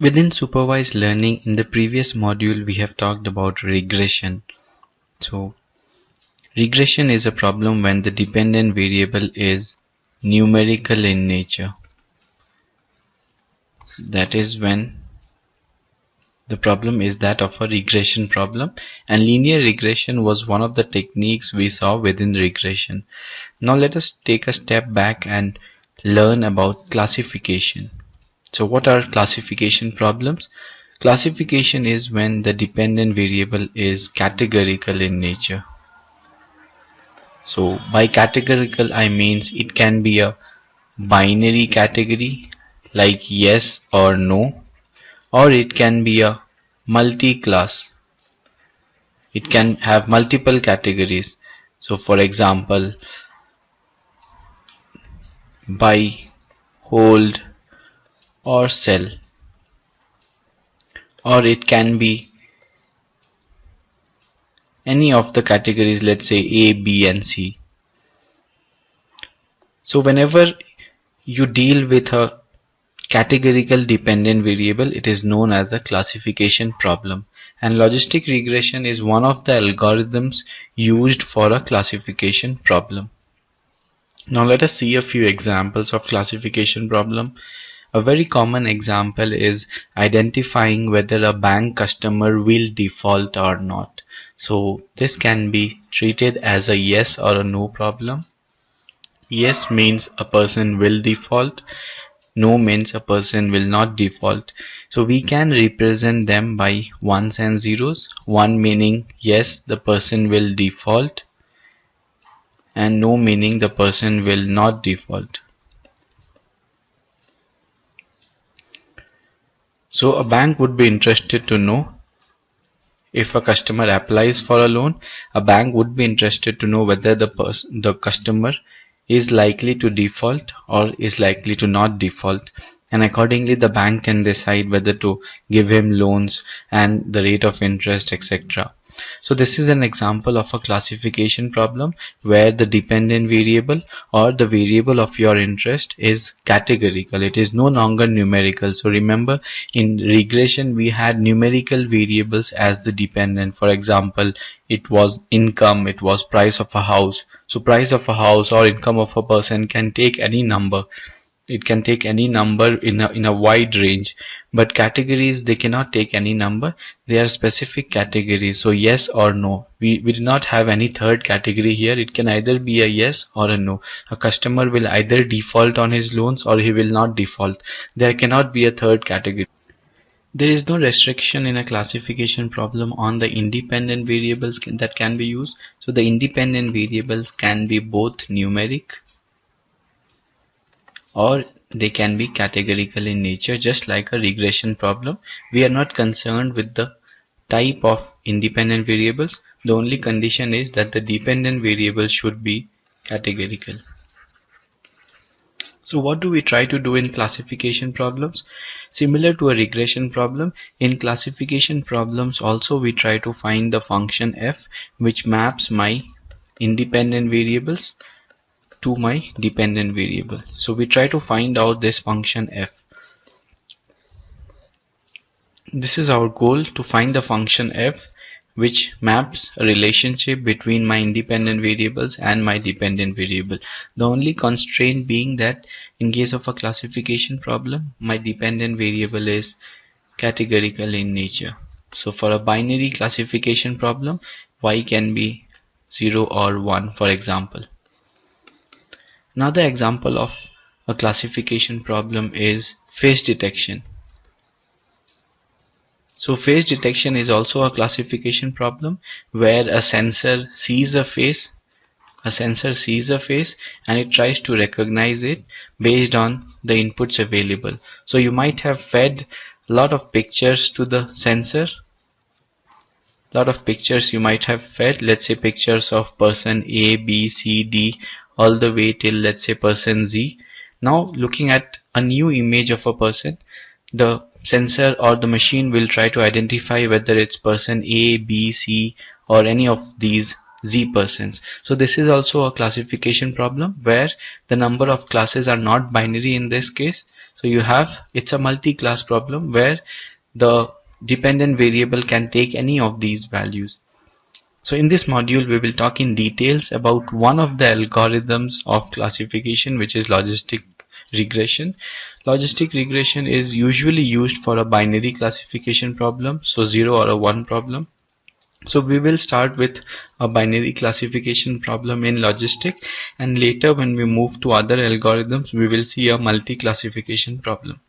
Within supervised learning, in the previous module, we have talked about regression. So, regression is a problem when the dependent variable is numerical in nature. That is when the problem is that of a regression problem, and linear regression was one of the techniques we saw within regression. Now let us take a step back and learn about classification. So what are classification problems? Classification is when the dependent variable is categorical in nature. So by categorical I means it can be a binary category like yes or no, or it can be a multi-class. It can have multiple categories. So for example, buy, hold, or sell. Or it can be any of the categories, let's say A, B, and C. So whenever you deal with a categorical dependent variable, it is known as a classification problem. And logistic regression is one of the algorithms used for a classification problem. Now let us see a few examples of classification problem. A very common example is identifying whether a bank customer will default or not. So this can be treated as a yes or a no problem. Yes means a person will default. No means a person will not default. So we can represent them by ones and zeros. One meaning yes, the person will default, and no meaning the person will not default. So a bank would be interested to know if a customer applies for a loan. A bank would be interested to know whether the customer is likely to default or is likely to not default, and accordingly the bank can decide whether to give him loans and the rate of interest, etc. So this is an example of a classification problem where the dependent variable or the variable of your interest is categorical. It is no longer numerical. So remember, in regression we had numerical variables as the dependent. For example, it was income, it was price of a house. So price of a house or income of a person can take any number. It can take any number in a wide range, but categories, they cannot take any number. They are specific categories. So yes or no, we do not have any third category here. It can either be a yes or a no. A customer will either default on his loans or he will not default. There cannot be a third category. There is no restriction in a classification problem on the independent variables that can be used. So the independent variables can be both numeric or they can be categorical in nature, just like a regression problem. We are not concerned with the type of independent variables. The only condition is that the dependent variable should be categorical. So what do we try to do in classification problems? Similar to a regression problem, in classification problems also we try to find the function f which maps my independent variables to my dependent variable. So we try to find out this function f. This is our goal, to find the function f which maps a relationship between my independent variables and my dependent variable. The only constraint being that in case of a classification problem, my dependent variable is categorical in nature. So for a binary classification problem, y can be 0 or 1, for example. Another example of a classification problem is face detection. So face detection is also a classification problem where a sensor sees a face. And it tries to recognize it based on the inputs available. So you might have fed a lot of pictures to the sensor. You might have fed, let's say, pictures of person A, B, C, D, all the way till, let's say, person Z. Now looking at a new image of a person, the sensor or the machine will try to identify whether it's person A, B, C, or any of these z%. So this is also a classification problem where the number of classes are not binary in this case. So it's a multi-class problem where the dependent variable can take any of these values. So in this module, we will talk in details about one of the algorithms of classification, which is logistic regression. Logistic regression is usually used for a binary classification problem, so 0 or a 1 problem. So we will start with a binary classification problem in logistic, and later when we move to other algorithms, we will see a multi-classification problem.